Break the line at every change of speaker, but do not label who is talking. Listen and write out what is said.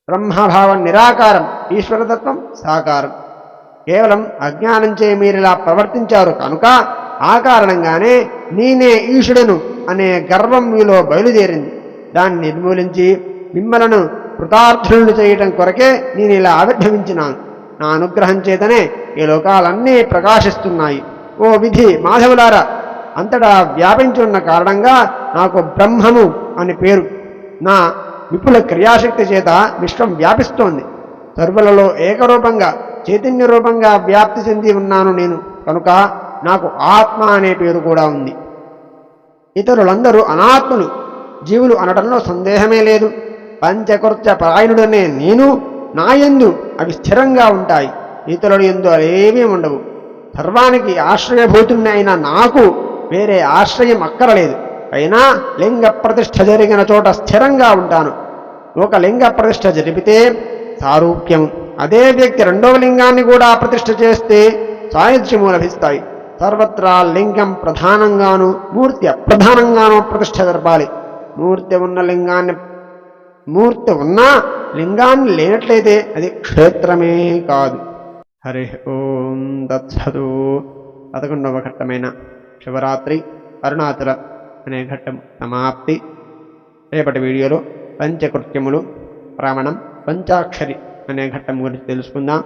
బ్రహ్మభావం నిరాకారం, ఈశ్వరతత్వం సాకారం. కేవలం అజ్ఞానంచే మీరిలా ప్రవర్తించారు కనుక ఆ కారణంగానే నేనే ఈశుడను అనే గర్వం మీలో బయలుదేరింది. దాన్ని నిర్మూలించి మిమ్మలను కృతార్థులను చేయటం కొరకే నేను ఇలా ఆవిర్భవించినాను. నా అనుగ్రహం చేతనే ఈ లోకాలన్నీ ప్రకాశిస్తున్నాయి. ఓ విధి మాధవులారా, అంతటా వ్యాపించి ఉన్న కారణంగా నాకు బ్రహ్మము అని పేరు. నా విపుల క్రియాశక్తి చేత విశ్వం వ్యాపిస్తోంది. సర్వులలో ఏకరూపంగా చైతన్య రూపంగా వ్యాప్తి చెంది ఉన్నాను నేను. కనుక నాకు ఆత్మ అనే పేరు కూడా ఉంది. ఇతరులందరూ అనాత్మలు, జీవులు అనడంలో సందేహమే లేదు. పంచకృత్య పరాయణుడనే నేను నాయందు అవి స్థిరంగా ఉంటాయి. ఇతరుల యందు అవేమీ ఉండవు. సర్వానికి ఆశ్రయభూతుణ్ణి అయిన నాకు వేరే ఆశ్రయం అక్కరలేదు. అయినా లింగ ప్రతిష్ఠ జరిగిన చోట స్థిరంగా ఉంటాను. ఒక లింగ ప్రతిష్ఠ జరిపితే సారూప్యం, అదే వ్యక్తి రెండవ లింగాన్ని కూడా ప్రతిష్ఠ చేస్తే సాయుధ్యము లభిస్తాయి. సర్వత్రా లింగం ప్రధానంగాను మూర్తి అప్రధానంగాను ప్రతిష్ఠ జరపాలి. మూర్తి ఉన్నా లింగాన్ని లేనట్లయితే అది క్షేత్రమే కాదు. హరి ఓం తత్సతు. 11వ ఘట్టమైన శివరాత్రి అరుణాచల అనే ఘట్టం సమాప్తి. రేపటి వీడియోలో పంచకృత్యములు, ప్రామణం, పంచాక్షరి అనే ఘట్టం గురించి తెలుసుకుందాం.